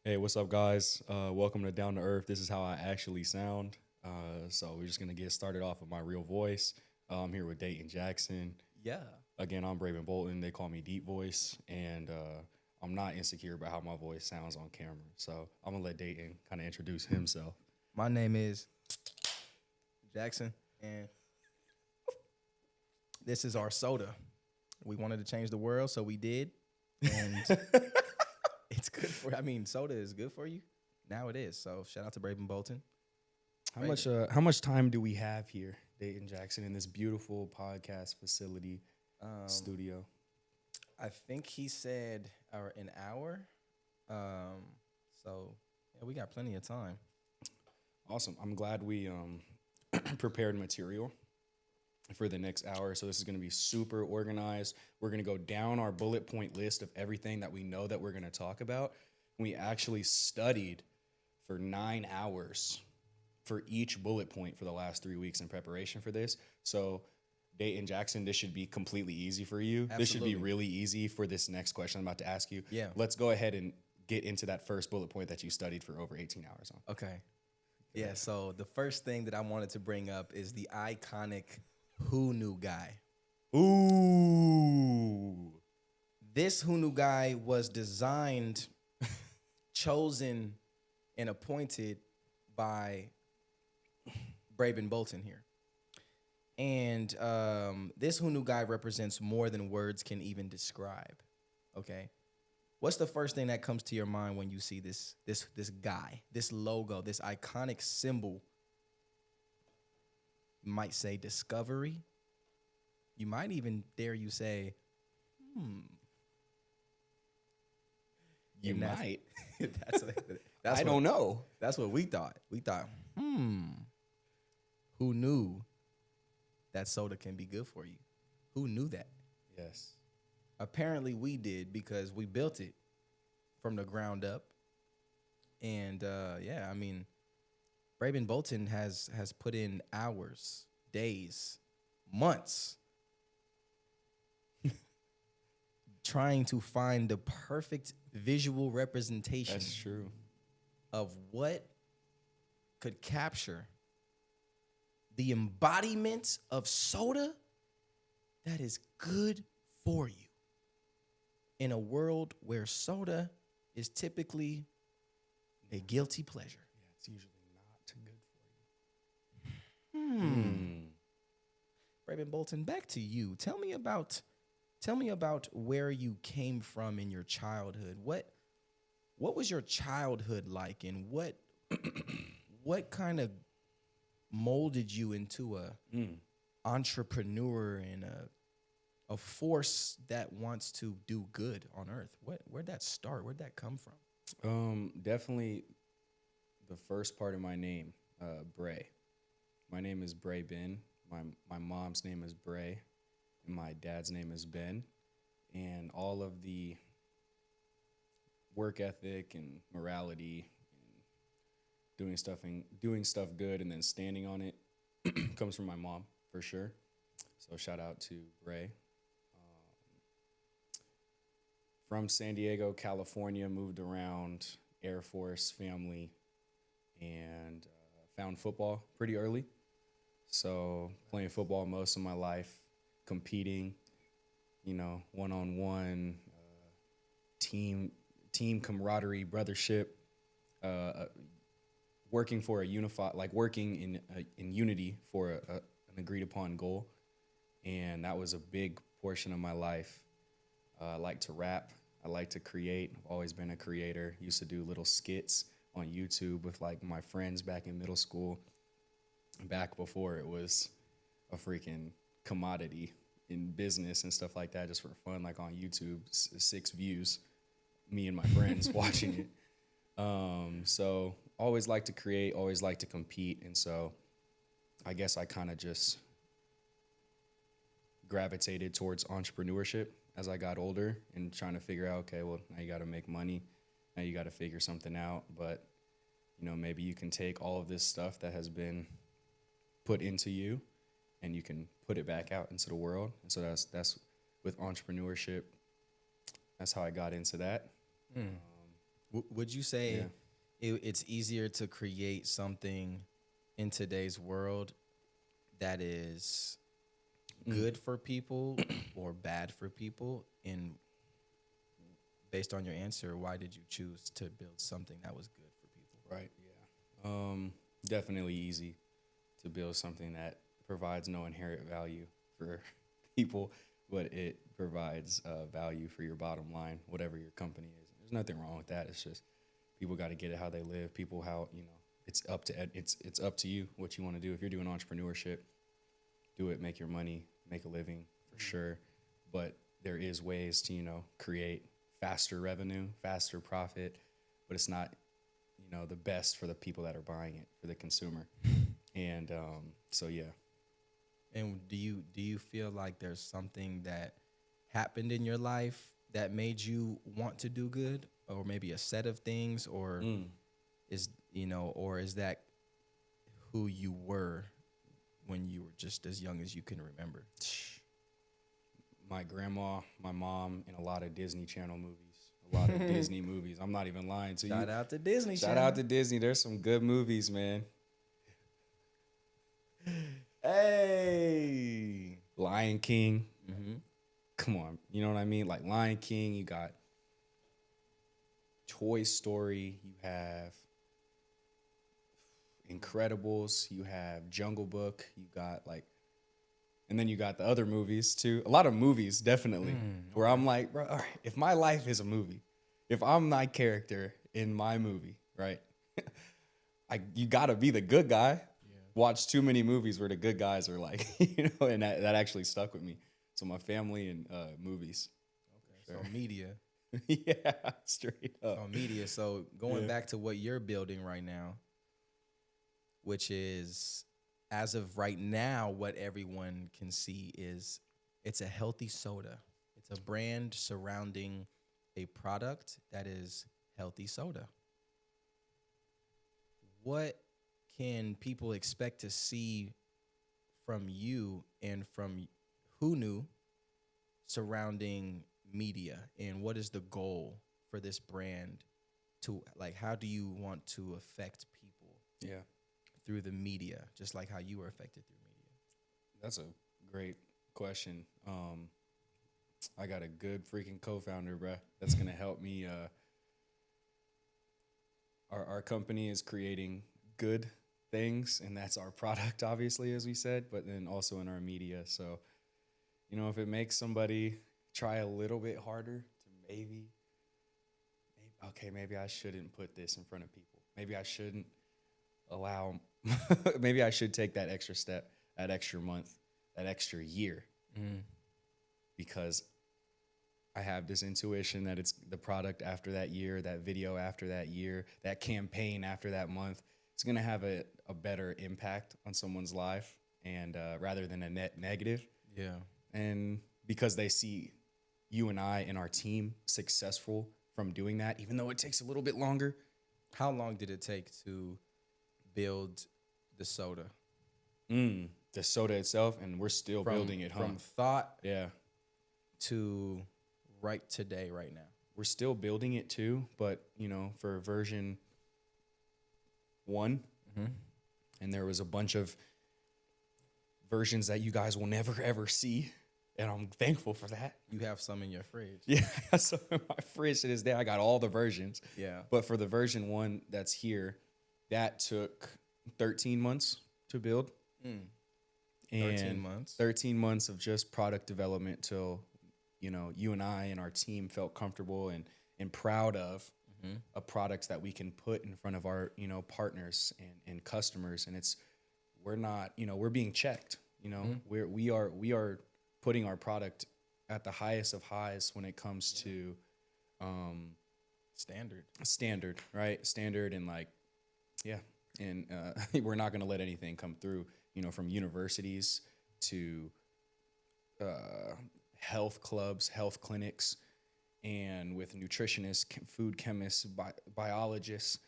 Hey, what's up, guys? Welcome to Down to Earth. This is how I actually sound. So we're just gonna get started off with my real voice. I'm here with Dayton Jackson. Yeah. Again, I'm Braven Bolton. They call me Deep Voice, and I'm not insecure about how my voice sounds on camera. So I'm gonna let Dayton kind of introduce himself. My name is Jackson, and this is our soda. We wanted to change the world, so we did. And it's good for soda is good for you. Now it is. So shout out to Braven Bolton. How much time do we have here, Dayton Jackson, in this beautiful podcast facility studio? I think he said an hour. So yeah, we got plenty of time. Awesome. I'm glad we prepared material for the next hour. So this is going to be super organized. We're going to go down our bullet point list of everything that we know that we're going to talk about. We actually studied for 9 hours for each bullet point for the last 3 weeks in preparation for this. So Dayton Jackson, this should be completely easy for you. This should be Absolutely. really easy for this next question I'm about to ask you. Yeah. Let's go ahead and get into that first bullet point that you studied for over 18 hours on. Okay. Yeah. So the first thing that I wanted to bring up is the iconic Hunu guy. Ooh. This Hunu guy was designed, chosen, and appointed by Braben Bolton here. And this Hunu guy represents more than words can even describe. Okay. What's the first thing that comes to your mind when you see this guy, this logo, this iconic symbol? You might say discovery. You might even dare you say, You And that's- might. that's that's I what, don't know. That's what we thought. We thought, who knew that soda can be good for you? Who knew that? Yes. Apparently we did because we built it from the ground up. And yeah, I mean, Braben Bolton has put in hours, days, months trying to find the perfect visual representation That's true. of what could capture the embodiment of soda that is good for you in a world where soda is typically a guilty pleasure. Yeah, it's usually not too good for you. Braven Bolton, back to you. Tell me about where you came from in your childhood. What was your childhood like, and what kind of molded you into a entrepreneur and a force that wants to do good on earth? Where'd that start? Where'd that come from? Definitely the first part of my name, Bray. My name is Bray Ben. My mom's name is Bray, and my dad's name is Ben. And all of the work ethic and morality and doing stuff good and then standing on it comes from my mom for sure. So shout out to Bray. From San Diego, California, moved around, Air Force, family, and found football pretty early. So playing football most of my life, competing, one-on-one, team camaraderie, brothership, uh, working for a unified, like working in unity for an agreed upon goal, and that was a big portion of my life. I like to rap. I like to create. I've always been a creator. Used to do little skits on YouTube with like my friends back in middle school, back before it was a freaking commodity in business and stuff like that, just for fun, like on YouTube, 6 views, me and my friends watching it. So always like to create, always like to compete. And so I guess I kind of just gravitated towards entrepreneurship as I got older and trying to figure out, okay, well, now you got to make money. Now you got to figure something out. But, maybe you can take all of this stuff that has been put into you and you can put it back out into the world. And so that's with entrepreneurship. That's how I got into that. Would you say it's easier to create something in today's world that is good for people or bad for people? And based on your answer, why did you choose to build something that was good for people? Right. Yeah. Definitely easy to build something that provides no inherent value for people, but it provides value for your bottom line, whatever your company is. There's nothing wrong with that. It's just people got to get it how they live. People how it's up to you what you want to do. If you're doing entrepreneurship, do it, make your money, make a living for sure. But there is ways to create faster revenue, faster profit, but it's not the best for the people that are buying it, for the consumer. And so yeah. And do you feel like there's something that happened in your life that made you want to do good, or maybe a set of things, or is that who you were when you were just as young as you can remember? My grandma, my mom, and a lot of Disney Channel movies. A lot of Disney movies. I'm not even lying to you. Shout out to Disney Shout Channel. out to Disney. There's some good movies, man. Hey. Lion King. Mm-hmm. Come on. You know what I mean? Like Lion King, you got Toy Story, you have Incredibles, you have Jungle Book, you got and then you got the other movies too. A lot of movies, definitely, where I'm like, bro, all right, if my life is a movie, if I'm my character in my movie, right, you gotta be the good guy. Yeah. Watch too many movies where the good guys are and that actually stuck with me. So my family and movies. Okay, sure. So media. Yeah, straight up. So media. So going back to what you're building right now, which is, as of right now, what everyone can see is it's a healthy soda. It's a brand surrounding a product that is healthy soda. What can people expect to see from you and from Hunu surrounding media, and what is the goal for this brand to how do you want to affect people through the media, just like how you were affected through media? That's a great question. I got a good freaking co-founder, bruh, that's gonna help me. Our company is creating good things, and that's our product, obviously, as we said, but then also in our media. So if it makes somebody try a little bit harder to maybe I shouldn't put this in front of people. Maybe I shouldn't allow, maybe I should take that extra step, that extra month, that extra year, because I have this intuition that it's the product after that year, that video after that year, that campaign after that month. It's going to have a better impact on someone's life, and rather than a net negative. Yeah. And because they see you and I and our team successful from doing that, even though it takes a little bit longer. How long did it take to build the soda? The soda itself, and we're still building it, From thought yeah, to right today, right now. We're still building it too, but, for version 1, and there was a bunch of versions that you guys will never, ever see. And I'm thankful for that. You have some in your fridge. Yeah, I got some in my fridge to this day. I got all the versions. Yeah. But for the version 1 that's here, that took 13 months to build. 13 months. 13 months of just product development till, you and I and our team felt comfortable and proud of a product that we can put in front of our, partners and customers. And we're not, we're being checked, we are putting our product at the highest of highs when it comes to standard, right? Standard, and and we're not going to let anything come through, from universities to health clubs, health clinics, and with nutritionists, food chemists, biologists,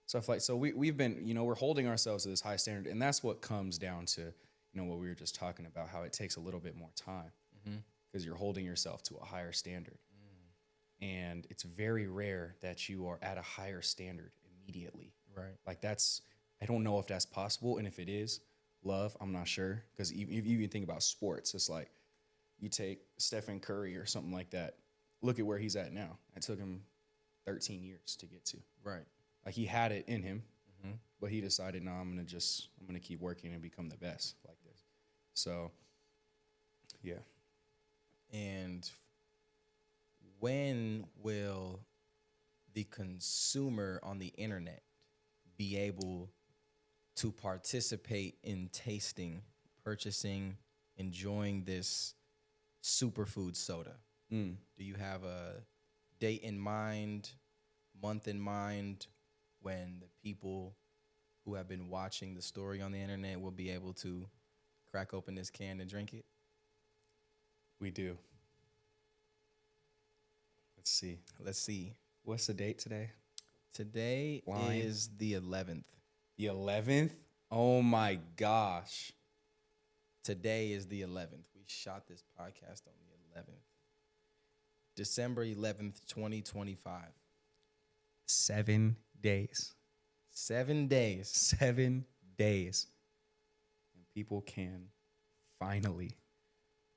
stuff like. So we've been, we're holding ourselves to this high standard, and that's what comes down to, what we were just talking about, how it takes a little bit more time because you're holding yourself to a higher standard. And it's very rare that you are at a higher standard immediately. Right. Like I don't know if that's possible. And if it is, love, I'm not sure. Because if you even think about sports, it's like you take Stephen Curry or something like that. Look at where he's at now. It took him 13 years to get to. Right. Like he had it in him, but he decided, no, I'm gonna keep working and become the best like this. So, yeah. And when will the consumer on the internet be able to participate in tasting, purchasing, enjoying this superfood soda? Mm. Do you have a date in mind, month in mind, when the people who have been watching the story on the internet will be able to crack open this can and drink it? We do. Let's see. What's the date today? Today is the 11th. The 11th? Oh my gosh. Today is the 11th. We shot this podcast on the 11th. December 11th, 2025. 7 days. 7 days. 7 days. And people can finally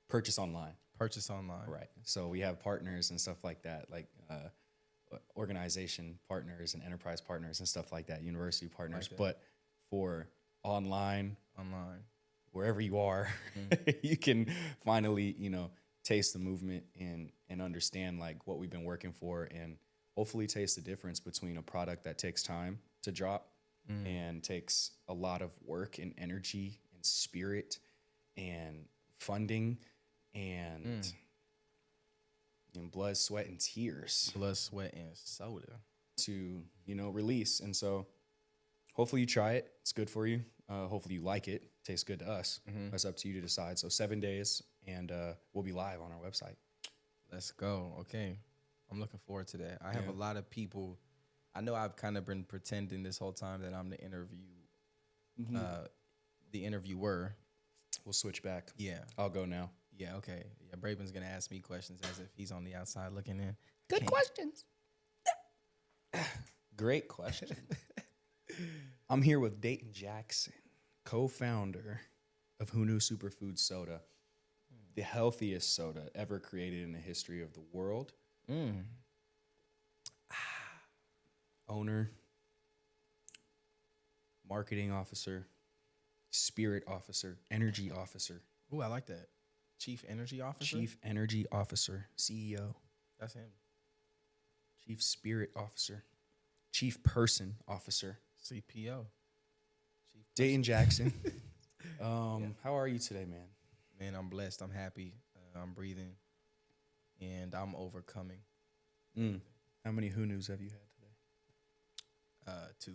purchase online. Purchase online. Right. So we have partners and stuff like that, like organization partners and enterprise partners and stuff like that, university partners. Like but for online, wherever you are, you can finally, taste the movement and understand like what we've been working for, and hopefully taste the difference between a product that takes time to drop and takes a lot of work and energy and spirit and funding and blood, sweat, and tears. Blood, sweat, and soda. To, release. And so hopefully you try it. It's good for you. Hopefully you like it. Tastes good to us. That's up to you to decide. So 7 days, and we'll be live on our website. Let's go. Okay. I'm looking forward to that. I have a lot of people. I know I've kind of been pretending this whole time that I'm the interviewer. We'll switch back. Yeah. I'll go now. Yeah, okay. Yeah, Braven's going to ask me questions as if he's on the outside looking in. Good questions. Great question. I'm here with Dayton Jackson, co-founder of Hunu Superfood Soda, the healthiest soda ever created in the history of the world. Owner, marketing officer, spirit officer, energy officer. Ooh, I like that. Chief Energy Officer? Chief Energy Officer, CEO. That's him. Chief Spirit Officer. Chief Person Officer. CPO. Dayton Jackson. How are you today, man? Man, I'm blessed. I'm happy. I'm breathing. And I'm overcoming. How many Hunus have you had today? 2.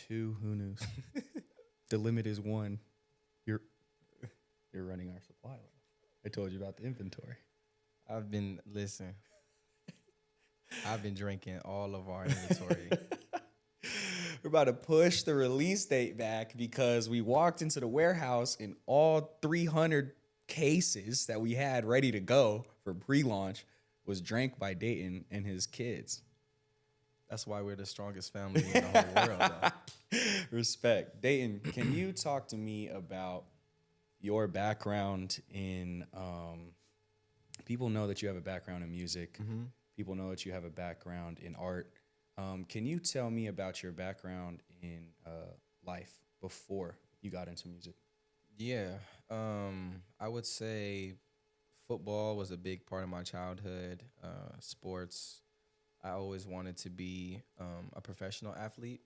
2 Hunus. The limit is 1. You're running our supply level. I told you about the inventory. I've been drinking all of our inventory. We're about to push the release date back because we walked into the warehouse and all 300 cases that we had ready to go for pre-launch was drank by Dayton and his kids. That's why we're the strongest family in the whole world, though. Respect. Dayton, can you talk to me about your background in, people know that you have a background in music. People know that you have a background in art. Can you tell me about your background in life before you got into music? Yeah. I would say football was a big part of my childhood. Sports. I always wanted to be a professional athlete,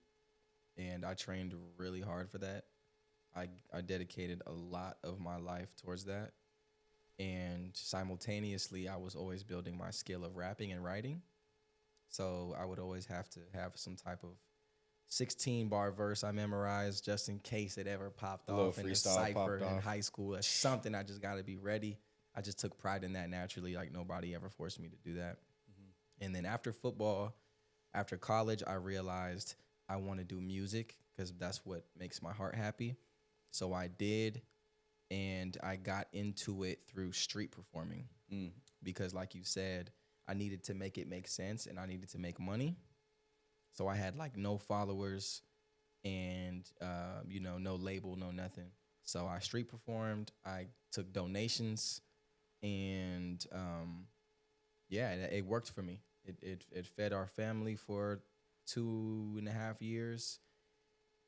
and I trained really hard for that. I dedicated a lot of my life towards that. And simultaneously, I was always building my skill of rapping and writing. So I would always have to have some type of 16-bar verse I memorized just in case it ever popped off in a cipher in high school. That's something I just got to be ready. I just took pride in that naturally. Like nobody ever forced me to do that. And then after football, after college, I realized I want to do music because that's what makes my heart happy. So I did, and I got into it through street performing because like you said, I needed to make it make sense, and I needed to make money. So I had like no followers, and no label, no nothing. So I street performed. I took donations, and yeah, it worked for me. It fed our family for 2.5 years,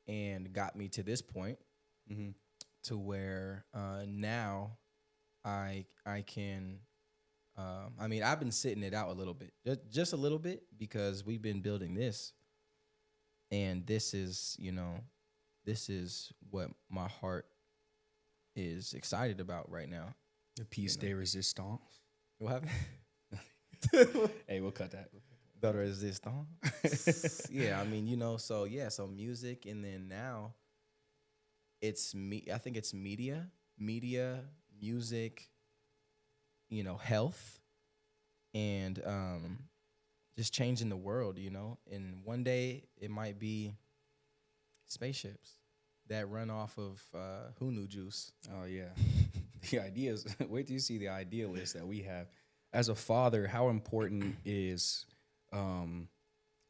and got me to this point, Mm-hmm. to where now I can. I mean, I've been sitting it out a little bit, just a little bit, because we've been building this, and this is what my heart is excited about right now. The piece de resistance. What happened? Hey, we'll cut that. Better resistance. Yeah, I mean, so music, and then now it's me. I think it's media, music, health, and just changing the world, And one day it might be spaceships that run off of Hunu juice. Oh yeah, the ideas. Wait till you see the idea list that we have. As a father, how important is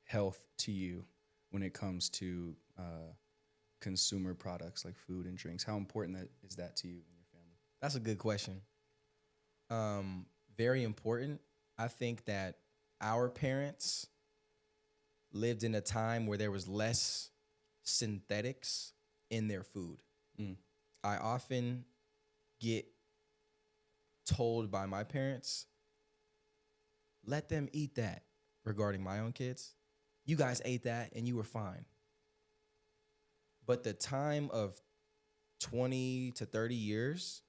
health to you when it comes to consumer products like food and drinks? How important is that to you and your family? That's a good question. Very important. I think that our parents lived in a time where there was less synthetics in their food. Mm. I often get told by my parents, let them eat that, regarding my own kids. You guys ate that and you were fine. But the time of 20 to 30 years,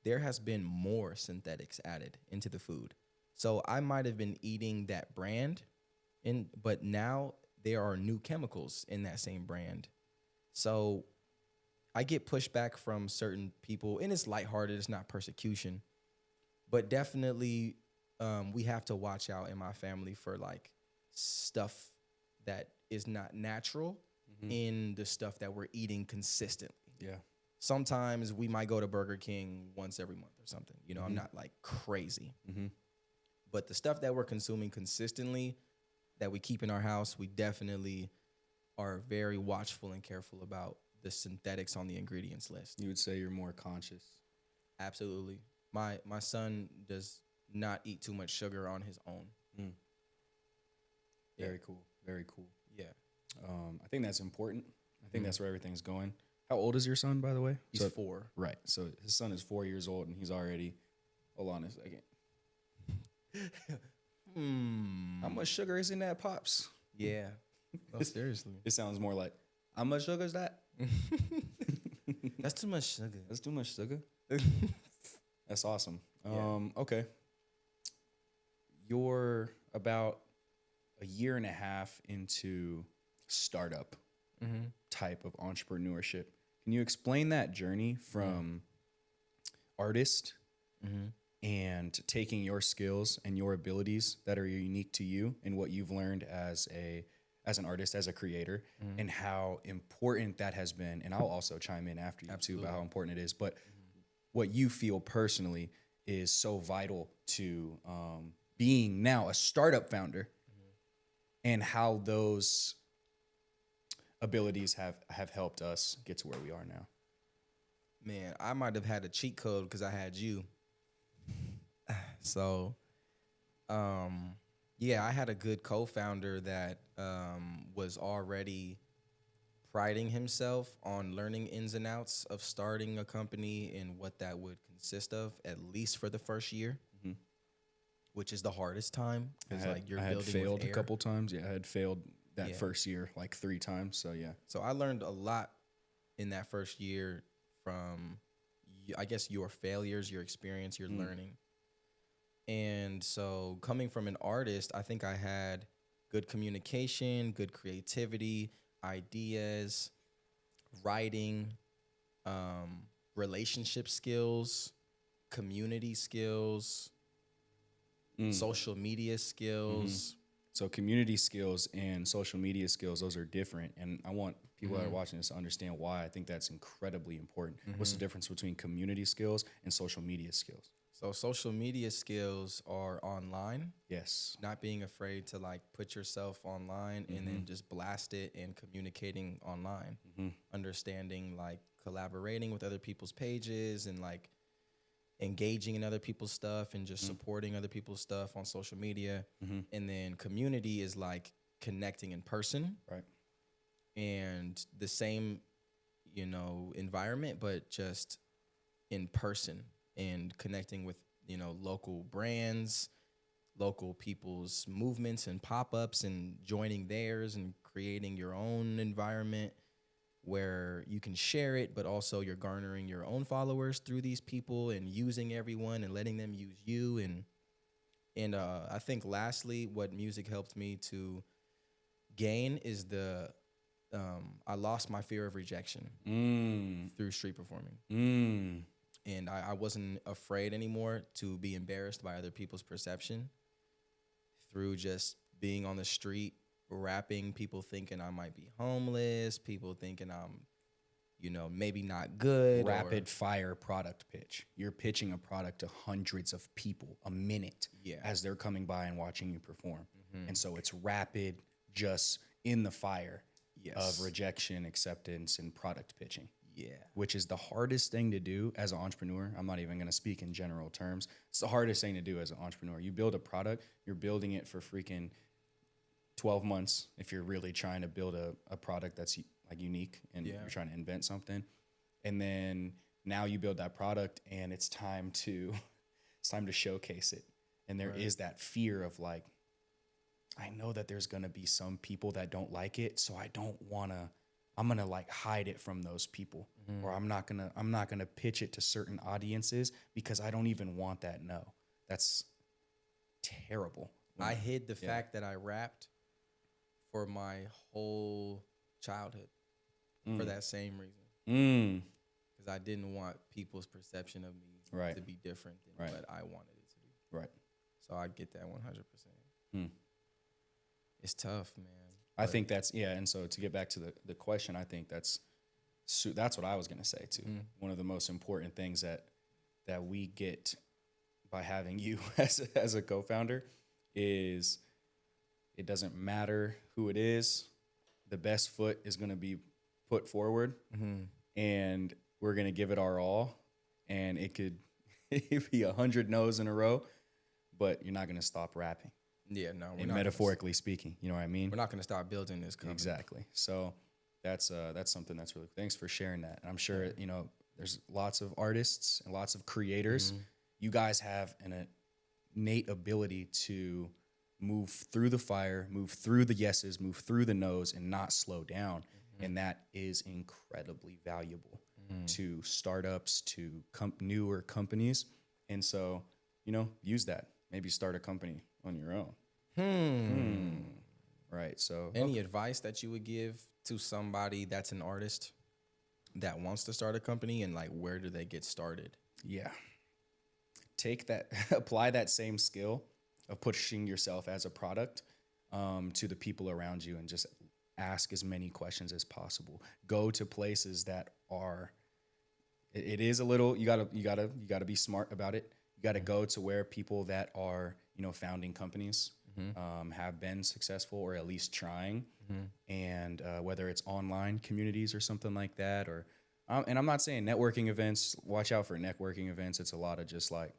there has been more synthetics added into the food. So I might have been eating that brand, but now there are new chemicals in that same brand. So I get pushback from certain people, and it's lighthearted, it's not persecution. But definitely we have to watch out in my family for like stuff that is not natural in the stuff that we're eating consistently. Yeah. Sometimes we might go to Burger King once every month or something. I'm not like crazy. Mm-hmm. But the stuff that we're consuming consistently, that we keep in our house, we definitely are very watchful and careful about the synthetics on the ingredients list. You would say you're more conscious. Absolutely. My son does not eat too much sugar on his own. Mm. Very cool. Very cool. Yeah. I think that's important. I think that's where everything's going. How old is your son, by the way? He's 4. Right. So his son is 4 years old, and he's already. Hold on a second. How much sugar is in that, Pops? Yeah. No, seriously. It sounds more like, how much sugar is that? That's too much sugar. That's too much sugar. That's awesome. Yeah. Okay. You're about a year and a half into startup type of entrepreneurship. Can you explain that journey from artist and taking your skills and your abilities that are unique to you and what you've learned as an artist, as a creator, and how important that has been? And I'll also chime in after you too about how important it is. But what you feel personally is so vital to being now a startup founder, and how those abilities have helped us get to where we are now. Man, I might have had a cheat code because I had you. So, yeah, I had a good co-founder that was already priding himself on learning ins and outs of starting a company and what that would consist of, at least for the first year, which is the hardest time. Because like you're I had building failed with air. a couple times. Yeah, I had failed that first year like 3 times. So yeah. So I learned a lot in that first year from, I guess, your failures, your experience, your learning. And so coming from an artist, I think I had good communication, good creativity, ideas, writing, relationship skills, community skills, social media skills. So community skills and social media skills, those are different. And I want people that are watching this to understand why I think that's incredibly important. What's the difference between community skills and social media skills? So social media skills are online, Yes. not being afraid to like put yourself online and then just blast it and communicating online. Understanding like collaborating with other people's pages and like engaging in other people's stuff and just supporting other people's stuff on social media. And then community is like connecting in person. Right. And the same, environment, but just in person and connecting with, local brands, local people's movements and pop-ups and joining theirs and creating your own environment where you can share it, but also you're garnering your own followers through these people and using everyone and letting them use you. And I think lastly, what music helped me to gain is I lost my fear of rejection through street performing. And I wasn't afraid anymore to be embarrassed by other people's perception through just being on the street, rapping, people thinking I might be homeless, people thinking I'm, maybe not good. Rapid fire product pitch. You're pitching a product to hundreds of people a minute as they're coming by and watching you perform. And so it's rapid, just in the fire of rejection, acceptance, and product pitching. Yeah. Which is the hardest thing to do as an entrepreneur. I'm not even going to speak in general terms. It's the hardest thing to do as an entrepreneur. You build a product, you're building it for freaking 12 months if you're really trying to build a product that's like unique and you're trying to invent something. And then now you build that product and it's time to showcase it. And there is that fear of like, I know that there's going to be some people that don't like it, so I'm going to like hide it from those people, or I'm not going to pitch it to certain audiences because I don't even want that. No, that's terrible. I hid the fact that I rapped for my whole childhood for that same reason. Because I didn't want people's perception of me to be different than what I wanted it to be. Right. So I get that 100%. It's tough, man. I think that's, and so to get back to the question, I think that's what I was going to say too. One of the most important things that we get by having you as a co-founder is it doesn't matter who it is. The best foot is going to be put forward and we're going to give it our all. And it could be 100 no's in a row, but you're not going to stop rapping. Yeah, no. And metaphorically speaking, you know what I mean? We're not going to stop building this company. Exactly. So that's something that's really, thanks for sharing that. And I'm sure, there's lots of artists and lots of creators. You guys have an innate ability to move through the fire, move through the yeses, move through the no's, and not slow down. And that is incredibly valuable to startups, to newer companies. And so, use that. Maybe start a company on your own. Right. So any advice that you would give to somebody that's an artist that wants to start a company, and like, where do they get started? Yeah. Take that, apply that same skill of pushing yourself as a product to the people around you, and just ask as many questions as possible. Go to places that are, it is a little, you gotta be smart about it. You got to go to where people that are, founding companies have been successful, or at least trying. And whether it's online communities or something like that, or, and I'm not saying networking events, watch out for networking events. It's a lot of just like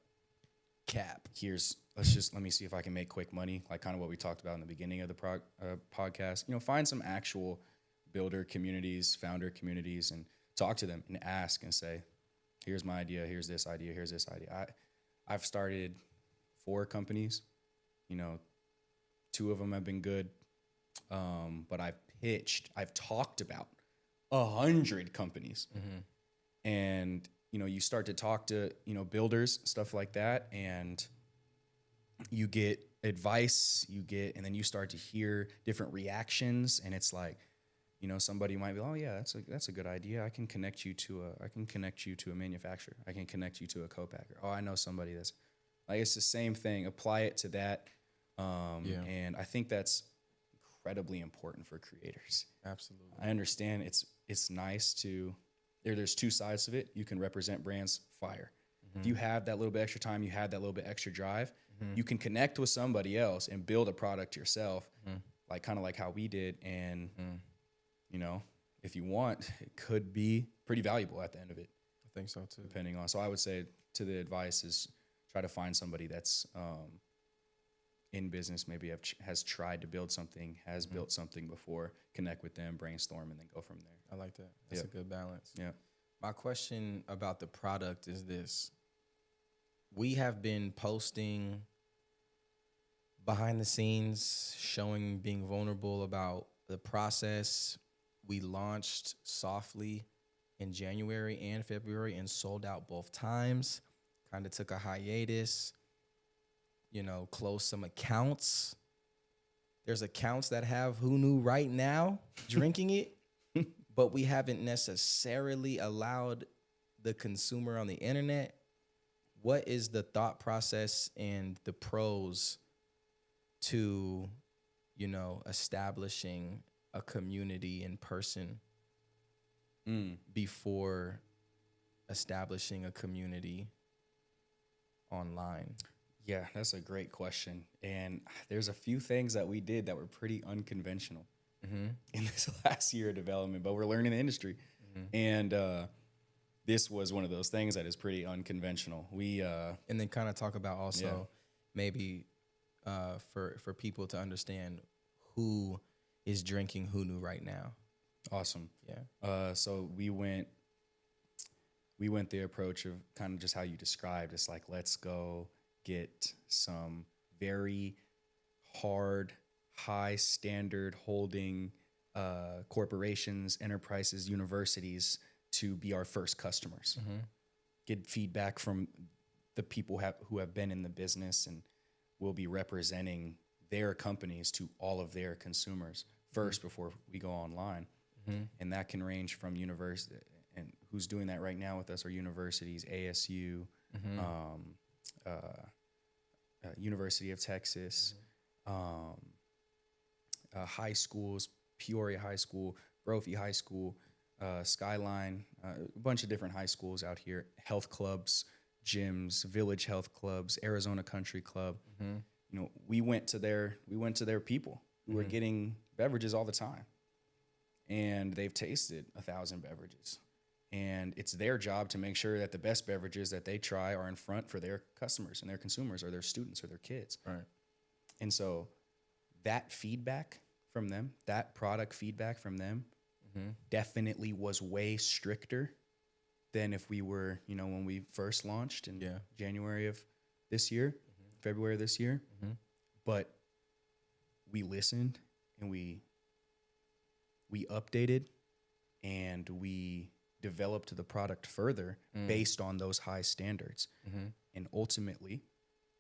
cap. Let me see if I can make quick money. Like kind of what we talked about in the beginning of the podcast, find some actual builder communities, founder communities, and talk to them and ask and say, here's my idea. Here's this idea. Here's this idea. I've started 4 companies, 2 of them have been good. But I've talked about 100 companies. And, you start to talk to, builders, stuff like that. And you get advice, and then you start to hear different reactions. And it's like, somebody might be, oh yeah, that's a good idea. I can connect you to a manufacturer. I can connect you to a co-packer. Oh, I know somebody that's like, it's the same thing. Apply it to that. And I think that's incredibly important for creators. Absolutely. I understand it's nice to, there's 2 sides of it. You can represent brands, fire. If you have that little bit extra time, you have that little bit extra drive, you can connect with somebody else and build a product yourself, like kind of like how we did. And, you know, if you want, it could be pretty valuable at the end of it. I think so too. Depending on, so I would say to the advice is try to find somebody that's in business, maybe has tried to build something, has built something before, connect with them, brainstorm, and then go from there. I like that. That's a good balance. Yeah. My question about the product is this. We have been posting behind the scenes, showing, being vulnerable about the process. We launched softly in January and February and sold out both times. Kind of took a hiatus, you know, closed some accounts. There's accounts that have Hunu right now drinking it, but we haven't necessarily allowed the consumer on the internet. What is the thought process and the pros to, you know, establishing a community in person before establishing a community online? Yeah, that's a great question. And there's a few things that we did that were pretty unconventional in this last year of development, but we're learning the industry. And this was one of those things that is pretty unconventional. We and then kind of talk about also maybe for people to understand who is drinking Hunu right now. Awesome. Yeah. So we went the approach of kind of just how you described. It's like, let's go get some very hard, high standard holding corporations, enterprises, universities to be our first customers. Get feedback from the people who have been in the business and will be representing their companies to all of their consumers first before we go online. And that can range from university, and who's doing that right now with us are universities, ASU, University of Texas, high schools, Peoria High School, Brophy High School, Skyline, a bunch of different high schools out here, health clubs, gyms, village health clubs, Arizona Country Club. You know, we went to their people who were getting beverages all the time, and they've tasted 1,000 beverages. And it's their job to make sure that the best beverages that they try are in front for their customers and their consumers or their students or their kids. Right. And so that feedback from them, that product feedback from them definitely was way stricter than if we were, you know, when we first launched in January of this year, February of this year. But we listened and we updated and we developed the product further based on those high standards. And ultimately,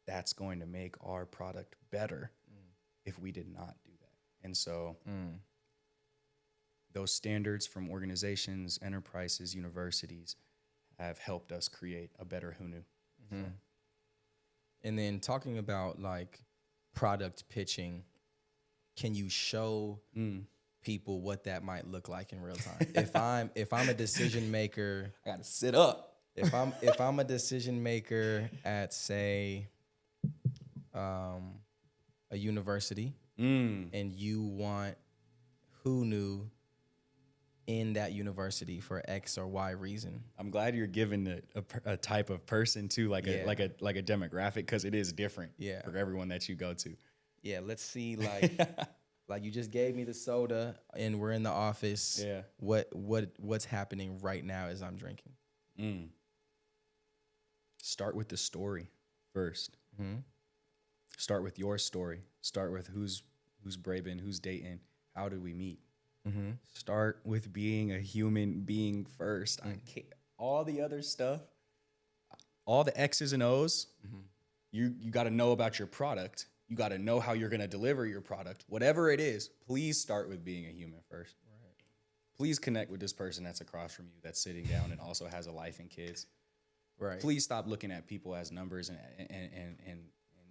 that's going to make our product better if we did not do that. And so those standards from organizations, enterprises, universities have helped us create a better Hunu. So. And then talking about like product pitching, can you show people what that might look like in real time? If I'm a decision maker, I gotta sit up. If I'm a decision maker at, say, a university, and you want Hunu in that university for X or Y reason. I'm glad you're giving a type of person too, like a demographic, because it is different for everyone that you go to. Yeah, let's see, like like you just gave me the soda and we're in the office. Yeah. What's happening right now as I'm drinking? Start with the story first. Start with your story. Start with who's Braben, who's dating, how did we meet? Start with being a human being first. I can't, all the other stuff, all the X's and O's, you got to know about your product. You got to know how you're going to deliver your product. Whatever it is, please start with being a human first. Right. Please connect with this person that's across from you, that's sitting down and also has a life and kids. Right. Please stop looking at people as numbers and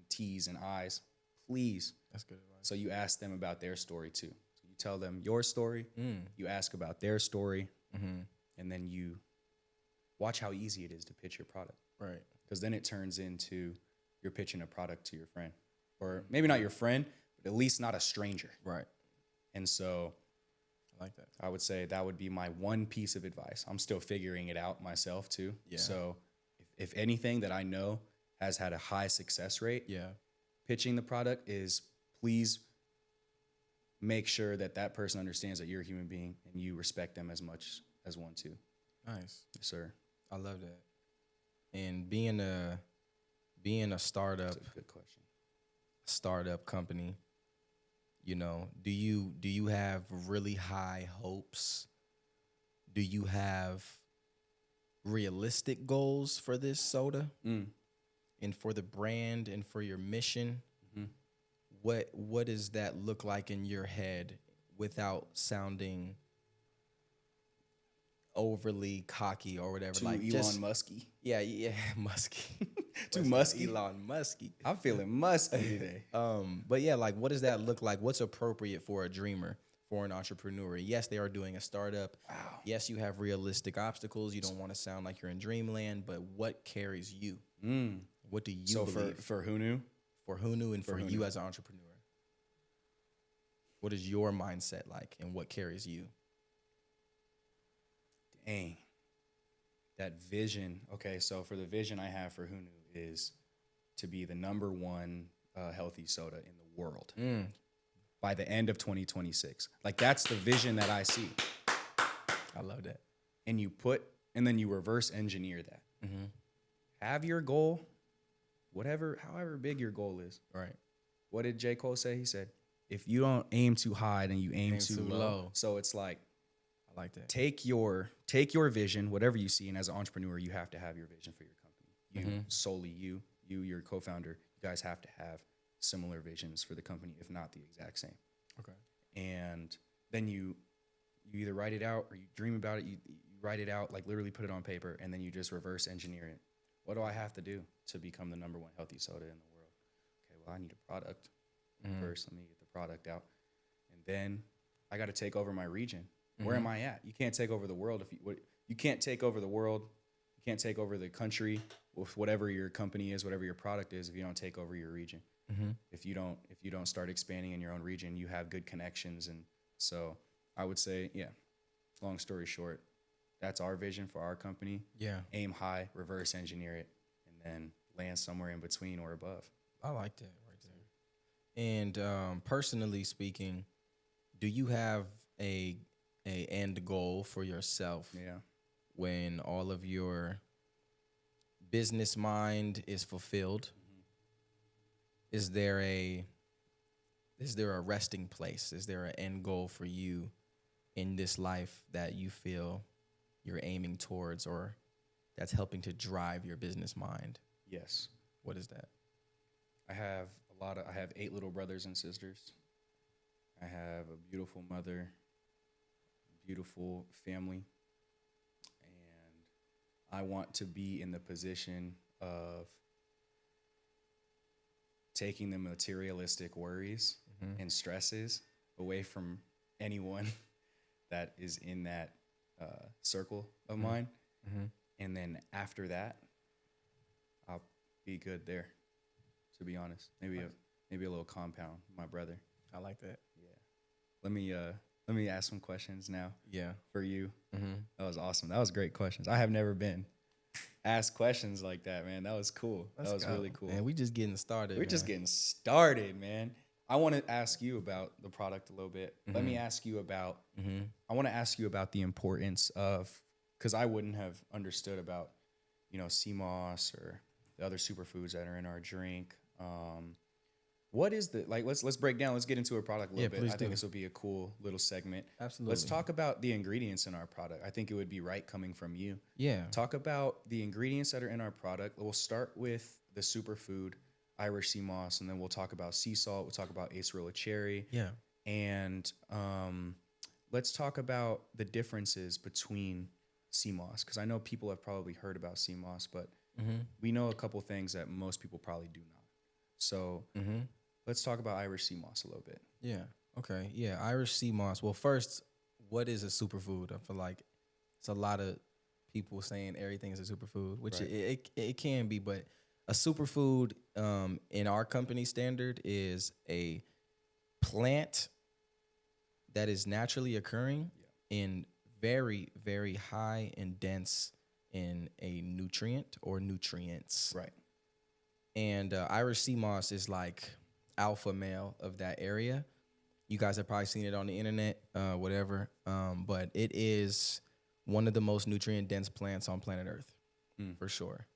T's and I's. Please. That's good advice. So you ask them about their story too. So you tell them your story. You ask about their story, and then you watch how easy it is to pitch your product. Right. Because then it turns into you're pitching a product to your friend, or maybe not your friend, but at least not a stranger. Right. And so I like that. I would say that would be my one piece of advice. I'm still figuring it out myself too. Yeah. So if anything that I know has had a high success rate, Yeah. pitching the product is please make sure that that person understands that you're a human being and you respect them as much as one too. Nice. Yes, sir. I love that. And being a startup, That's a good question. startup company, you know, do you have really high hopes? Do you have realistic goals for this soda and for the brand and for your mission? Mhm. What does that look like in your head without sounding overly cocky or whatever? Too like Elon just Musky. yeah, musky. Too What's musky. that? Elon Musky. I'm feeling musky today. But yeah, like what does that look like? What's appropriate for a dreamer, for an entrepreneur? Yes, they are doing a startup. Wow. Yes, you have realistic obstacles. You don't want to sound like you're in dreamland, but what carries you? What do you So believe for Hunu, for Hunu and for you Hunu. as an entrepreneur? What is your mindset like and what carries you? dang, that vision. Okay, so for the vision I have for Hunu is to be the number one healthy soda in the world by the end of 2026. Like that's the vision that I see. I love that. And then you reverse engineer that. Have your goal, however big your goal is. Right. What did J. Cole say? He said, if you don't aim too high, then you aim too low. low. So it's like, I like that. take your vision, whatever you see, and as an entrepreneur, you have to have your vision for your company. Solely your co-founder, you guys have to have similar visions for the company, if not the exact same. Okay. And then you either write it out or you dream about it. You write it out, like literally put it on paper, and then you just reverse engineer it. What do I have to do to become the number one healthy soda in the world? Okay, well, I need a product first. Let me get the product out, and then I got to take over my region. Where am I at? You can't take over the world you can't take over the world. You can't take over the country with whatever your company is, whatever your product is, if you don't take over your region. If you don't start expanding in your own region, you have good connections. And so I would say, yeah, long story short, that's our vision for our company. Yeah. Aim high, reverse engineer it, and then land somewhere in between or above. I like that right there. And personally speaking, do you have a end goal for yourself? Yeah. When all of your business mind is fulfilled, is there a resting place? Is there an end goal for you in this life that you feel you're aiming towards, or that's helping to drive your business mind? Yes. What is that? I have 8 little brothers and sisters. I have a beautiful mother, beautiful family, and I want to be in the position of taking the materialistic worries and stresses away from anyone that is in that circle of mine. And then after that, I'll be good there, to be honest. Maybe a little compound, my brother. I like that. Yeah. Let me ask some questions now. Yeah. For you. That was awesome. That was great questions. I have never been asked questions like that, man. That was cool. That was really cool. And we just getting started. We're just getting started, man. I want to ask you about the product a little bit. Let me ask you about, I want to ask you about the importance of, because I wouldn't have understood about, sea moss or the other superfoods that are in our drink. What is let's break down. Let's get into a product a little bit. I think this will be a cool little segment. Absolutely. Let's talk about the ingredients in our product. I think it would be right coming from you. Yeah. Talk about the ingredients that are in our product. We'll start with the superfood, Irish sea moss, and then we'll talk about sea salt. We'll talk about acerola cherry. Yeah. And let's talk about the differences between sea moss, because I know people have probably heard about sea moss, but we know a couple things that most people probably do not. So let's talk about Irish sea moss a little bit. Yeah. Okay. Yeah. Irish sea moss. Well, first, what is a superfood? I feel like it's a lot of people saying everything is a superfood, which Right. it can be, but a superfood in our company standard is a plant that is naturally occurring in very, very high and dense in a nutrient or nutrients. Right. And Irish sea moss is like alpha male of that area. You guys have probably seen it on the internet, whatever. But it is one of the most nutrient dense plants on planet Earth, for sure.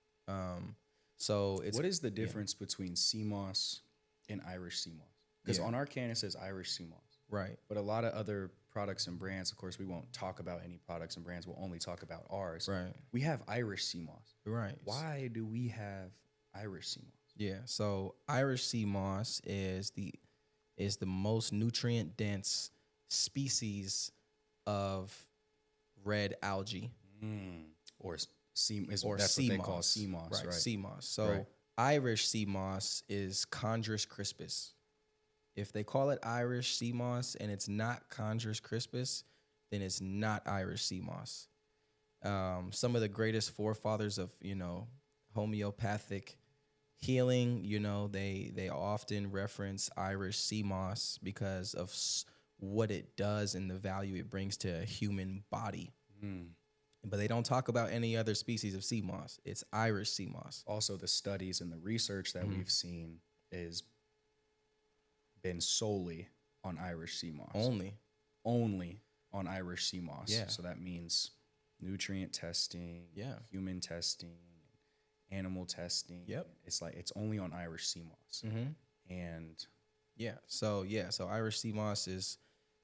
So it's What is the difference between sea moss and Irish sea moss? Because Yeah. on our can it says Irish sea moss, right. but a lot of other products and brands, of course, we won't talk about any products and brands. We'll only talk about ours. Right. We have Irish sea moss. Right. Why do we have Irish sea moss? Yeah. So Irish sea moss is the most nutrient dense species of red algae Or sea is or that's sea what they moss. call sea moss, right? Sea moss. So Right. Irish sea moss is Chondrus crispus. If they call it Irish sea moss and it's not Chondrus crispus, then it's not Irish sea moss. Some of the greatest forefathers of homeopathic healing, they often reference Irish sea moss because of what it does and the value it brings to a human body. But they don't talk about any other species of sea moss. It's Irish sea moss. Also, the studies and the research that we've seen is been solely on Irish sea moss. Only on Irish sea moss. Yeah. So that means nutrient testing, human testing, animal testing. Yep. It's like it's only on Irish sea moss. And So Irish sea moss is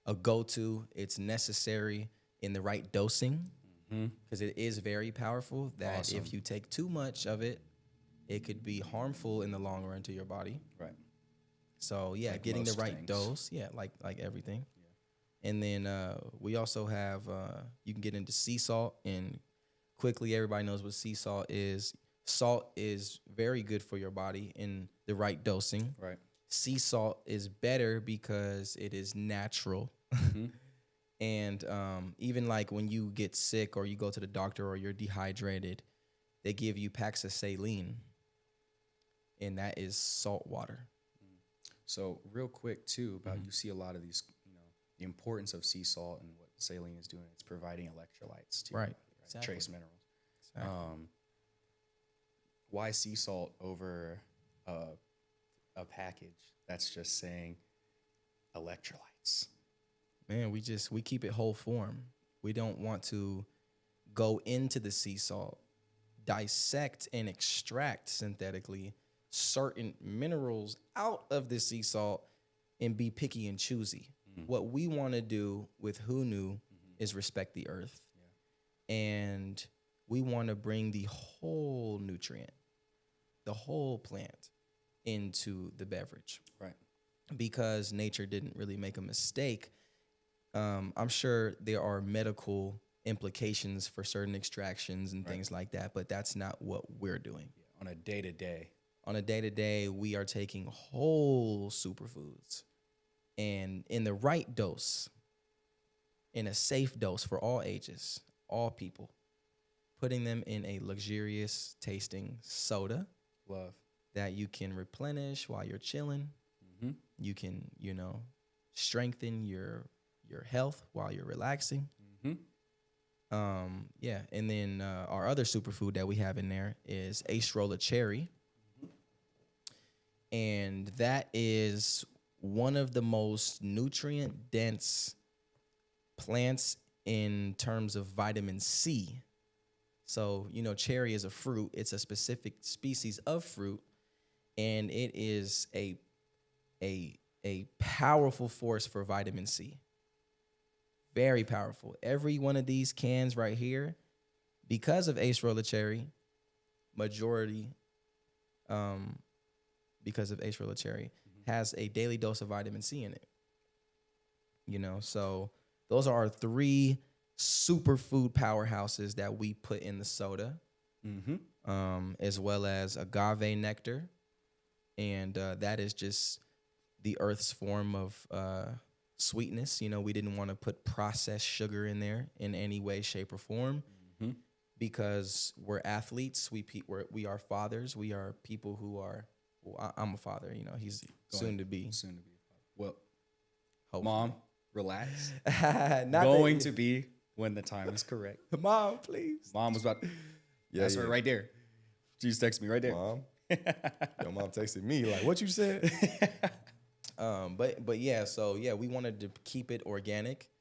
a go-to. It's necessary in the right dosing because it is very powerful. That Awesome. if you take too much of it, it could be harmful in the long run to your body. right. So Like getting the most right things. dose. Yeah, like everything. And then we also have you can get into sea salt, and quickly everybody knows what sea salt is. Salt is very good for your body in the right dosing. Right. Sea salt is better because it is natural. And even like when you get sick or you go to the doctor or you're dehydrated, they give you packs of saline, and that is salt water. So real quick too about you see a lot of these, the importance of sea salt and what saline is doing. It's providing electrolytes to Right. Exactly. trace minerals. Exactly. Why sea salt over a package that's just saying electrolytes? Man, we keep it whole form. We don't want to go into the sea salt, dissect and extract synthetically certain minerals out of the sea salt and be picky and choosy. What we want to do with Hunu is respect the earth. And we want to bring the whole nutrient, the whole plant into the beverage. Right. Because nature didn't really make a mistake. I'm sure there are medical implications for certain extractions and things like that, but that's not what we're doing. On a day-to-day. On a day-to-day, we are taking whole superfoods and in the right dose, in a safe dose for all ages, all people, putting them in a luxurious tasting soda Love. that you can replenish while you're chilling. You can, strengthen your health while you're relaxing. And then our other superfood that we have in there is acerola cherry. And that is one of the most nutrient dense plants in terms of vitamin C. So, cherry is a fruit. It's a specific species of fruit, and it is a powerful force for vitamin C. Very powerful. Every one of these cans right here, because of acerola cherry, majority, because of acerola cherry, has a daily dose of vitamin C in it. So those are our three superfood powerhouses that we put in the soda, as well as agave nectar. And that is just the earth's form of sweetness. We didn't want to put processed sugar in there in any way, shape, or form. because we're athletes. We are fathers. We are people who are. Well, I'm a father. You know, he's soon to be. Soon to be. Well, Hopefully. Mom, relax. Not Going to be when the time is correct. Mom, please. Mom was about. Yeah, That's her right there. She just texted me right there. Mom. Your mom texted me like, "What you said?" But yeah. So yeah, we wanted to keep it organic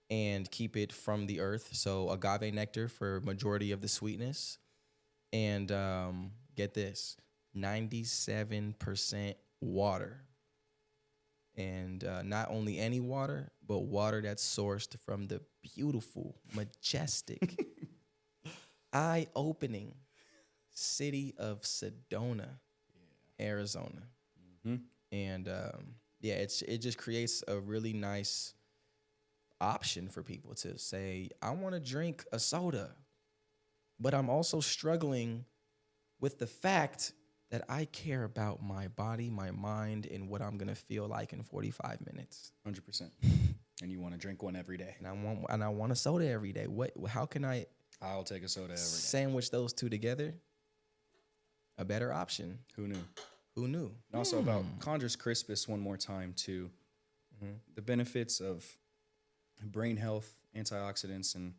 and keep it from the earth. So agave nectar for majority of the sweetness, and get this, 97% water. And not only any water, but water that's sourced from the beautiful, majestic, eye-opening city of Sedona, Arizona. Mm-hmm. And yeah, it just creates a really nice option for people to say, I want to drink a soda, but I'm also struggling with the fact that I care about my body, my mind, and what I'm gonna feel like in 45 minutes. 100%. And you want to drink one every day. And I want a soda every day. How can I I'll take a soda every day. sandwich those two together? A better option. Who knew? Who knew? And also about Condrus crispus one more time too. The benefits of brain health, antioxidants, and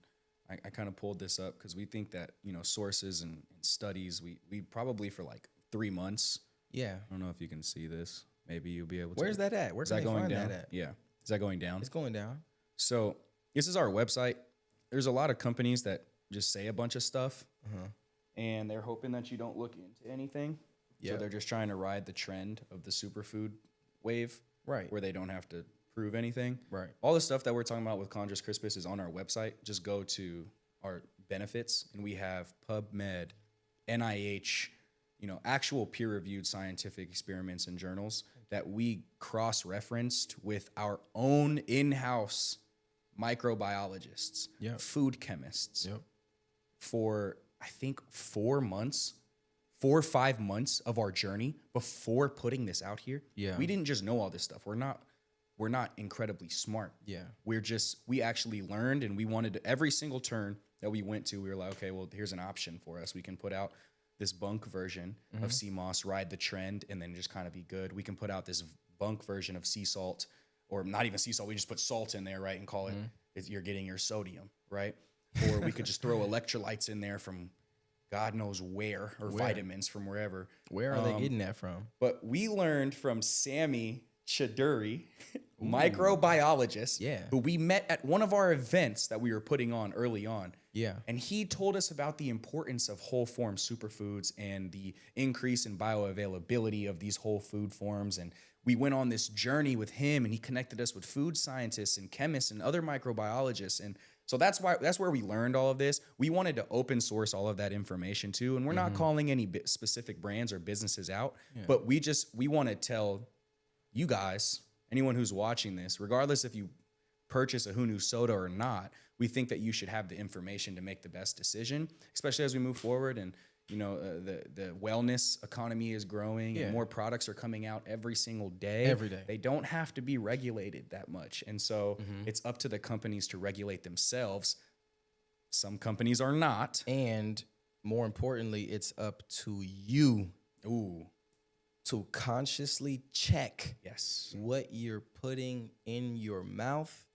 I kind of pulled this up because we think that, you know, sources and studies, we probably for like 3 months. Yeah. I don't know if you can see this. Maybe you'll be able to. Where's that at? Where Is can that they going find down? that at? Yeah. Is that going down? It's going down. So this is our website. There's a lot of companies that just say a bunch of stuff, and they're hoping that you don't look into anything. So Yep. they're just trying to ride the trend of the superfood wave, Right. where they don't have to prove anything. Right. All the stuff that we're talking about with Condrus crispus is on our website. Just go to our benefits, and we have PubMed, NIH, you know, actual peer-reviewed scientific experiments and journals that we cross-referenced with our own in-house microbiologists, Yep. food chemists, Yep. for I think 4 months, 4 or 5 months of our journey before putting this out here. Yeah. We didn't just know all this stuff. We're not incredibly smart. Yeah. We actually learned, and we wanted to, every single turn that we went to, we were like, okay, well, here's an option for us. We can put out this bunk version of sea moss, ride the trend, and then just kind of be good. We can put out this bunk version of sea salt, or not even sea salt. We just put salt in there, right, and call it, you're getting your sodium, right? Or we could just throw electrolytes in there from God knows where, or vitamins from wherever. Where are they getting that from? But we learned from Sammy Chiduri, microbiologist, who we met at one of our events that we were putting on early on. Yeah. And he told us about the importance of whole form superfoods and the increase in bioavailability of these whole food forms. And we went on this journey with him, and he connected us with food scientists and chemists and other microbiologists. And so that's where we learned all of this. We wanted to open source all of that information too. And we're not calling any specific brands or businesses out, but we want to tell you guys, anyone who's watching this, regardless if you purchase a Hunu soda or not, we think that you should have the information to make the best decision, especially as we move forward. And, you know, the wellness economy is growing, and more products are coming out every single day. Every day. They don't have to be regulated that much. And so it's up to the companies to regulate themselves. Some companies are not. And more importantly, it's up to you to consciously check what you're putting in your mouth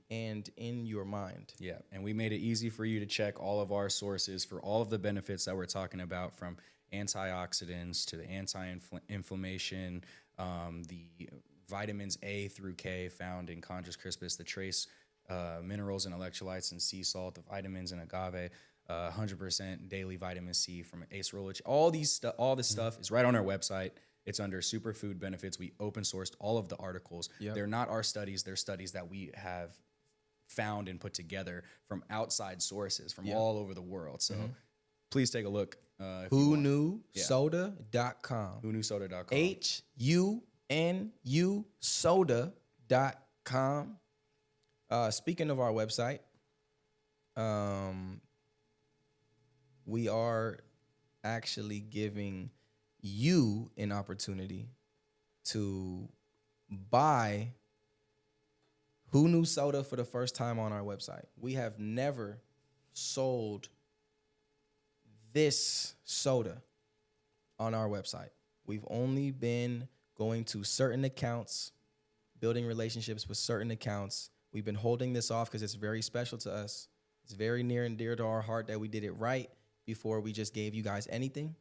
and in your mind. Yeah, and we made it easy for you to check all of our sources for all of the benefits that we're talking about, from antioxidants to the anti-inflammation, the vitamins A through K found in Condrus crispus, the trace minerals and electrolytes and sea salt, the vitamins in agave, 100% daily vitamin C from acerola. All this stuff is right on our website. It's under superfood benefits. We open sourced all of the articles. They're not our studies. They're studies that we have found and put together from outside sources from all over the world. So please take a look. HunuSoda.com. HunuSoda.com. HUNU soda.com. Speaking of our website, we are actually giving you an opportunity to buy Hunu soda for the first time on our website. We have never sold this soda on our website. We've only been going to certain accounts, building relationships with certain accounts. We've been holding this off because it's very special to us. It's very near and dear to our heart that we did it right before we just gave you guys anything.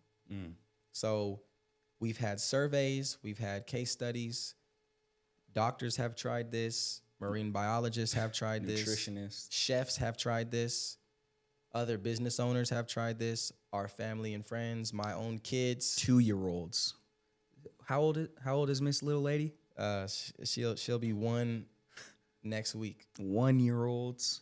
So we've had surveys, we've had case studies. Doctors have tried this. Marine biologists have tried this. Nutritionists. Chefs have tried this. Other business owners have tried this. Our family and friends, my own kids. 2-year-olds. How old is Miss Little Lady? She'll be 1 next week. 1-year-olds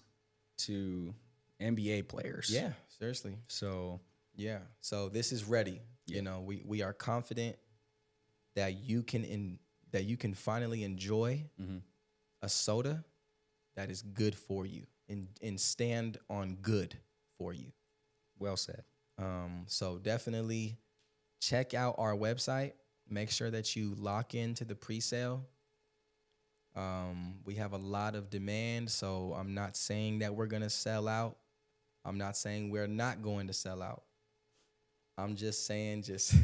to NBA players. Yeah, seriously. So yeah. So this is ready. Yeah. You know, we are confident that you can finally enjoy a soda that is good for you and stand on good for you. well said. So definitely check out our website. Make sure that you lock into the pre-sale. We have a lot of demand, so I'm not saying that we're going to sell out. I'm not saying we're not going to sell out. I'm just saying just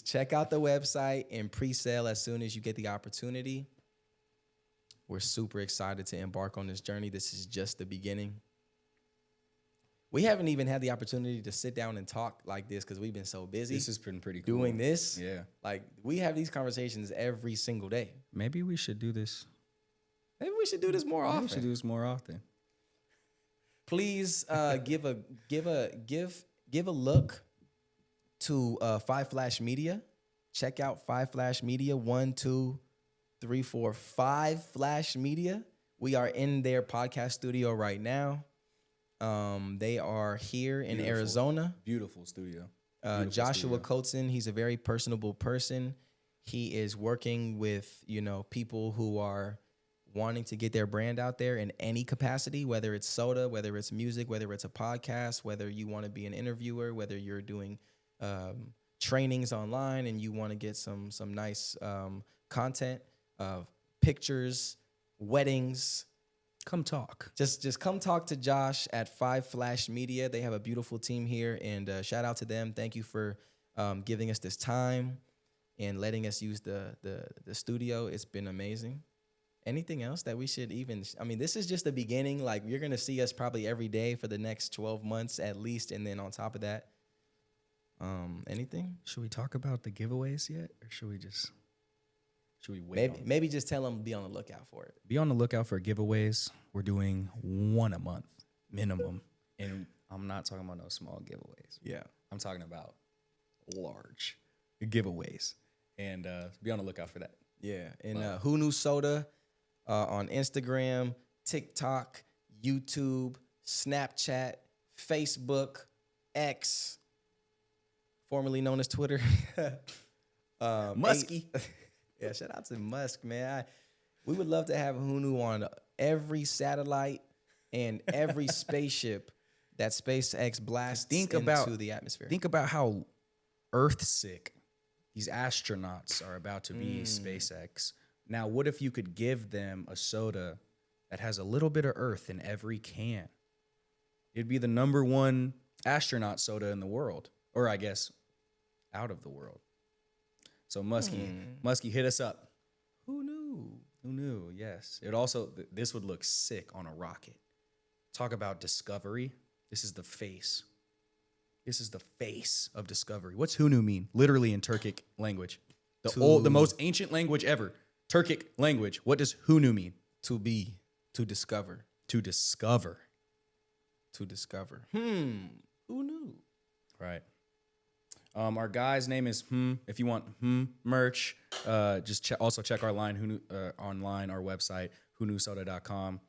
check out the website and pre-sale as soon as you get the opportunity. We're super excited to embark on this journey. This is just the beginning. We haven't even had the opportunity to sit down and talk like this because we've been so busy. This has been pretty cool. Doing this. Yeah. Like, we have these conversations every single day. Maybe we should do this. Maybe we should do this more often. We should do this more often. Please give a look to Five Flash Media. Check out Five Flash Media. 1, 2, 3, 4, 5 Flash Media. We are in their podcast studio right now. They are here in Arizona. Beautiful studio. Joshua studio. Coates, he's a very personable person. He is working with, people who are wanting to get their brand out there in any capacity, whether it's soda, whether it's music, whether it's a podcast, whether you want to be an interviewer, whether you're doing trainings online and you want to get some nice content, pictures, weddings. Come talk. Just come talk to Josh at Five Flash Media. They have a beautiful team here, and shout out to them. Thank you for giving us this time and letting us use the studio. It's been amazing. Anything else that we should this is just the beginning. Like, you're going to see us probably every day for the next 12 months at least, and then on top of that, anything? Should we talk about the giveaways yet, or should we wait? Maybe just tell them be on the lookout for it. Be on the lookout for giveaways. We're doing 1 a month minimum, and I'm not talking about no small giveaways. Yeah, I'm talking about large giveaways, and be on the lookout for that. Yeah, and Hunu Soda on Instagram, TikTok, YouTube, Snapchat, Facebook, X, formerly known as Twitter. Muskie. Yeah, shout out to Musk, man. We would love to have Hunu on every satellite and every spaceship that SpaceX blasts into the atmosphere. Think about how Earth sick these astronauts are about to be. SpaceX. Now, what if you could give them a soda that has a little bit of Earth in every can? It'd be the #1 astronaut soda in the world, or I guess out of the world. So Muskie, hit us up. Who knew? Who knew? Yes. It also, this would look sick on a rocket. Talk about discovery. This is the face. This is the face of discovery. What's Hunu mean? Literally in Turkic language. The most ancient language ever. Turkic language. What does Hunu mean? To be, to discover. To discover. To discover. Who knew? Right. Our guy's name is If you want merch, just also check our line online, our website, hunusoda.com.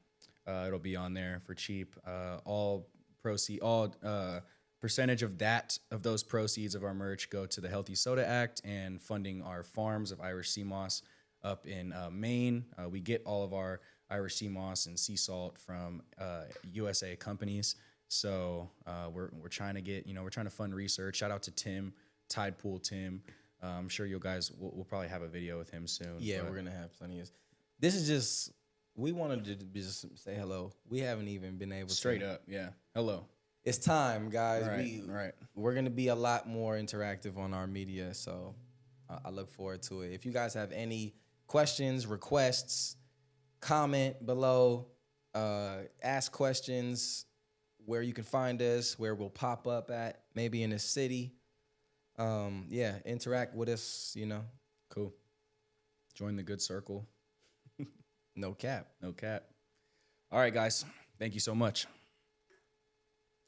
It'll be on there for cheap. All percentage of those proceeds of our merch go to the Healthy Soda Act and funding our farms of Irish sea moss up in Maine. We get all of our Irish sea moss and sea salt from USA companies. So we're trying to get, we're trying to fund research. Shout out to Tim, Tidepool Tim. I'm sure you guys will probably have a video with him soon. Yeah, we're gonna have plenty of. This is just, we wanted to just say hello. We haven't even been able straight up, yeah. Hello. it's time, guys. Right. We're gonna be a lot more interactive on our media, so I look forward to it. If you guys have any questions, requests, comment below. Ask questions where you can find us, where we'll pop up at, maybe in a city. Yeah, interact with us. Cool. Join the good circle. No cap. No cap. All right, guys. Thank you so much.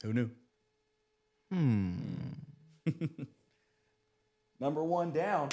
Who knew? Number 1 down.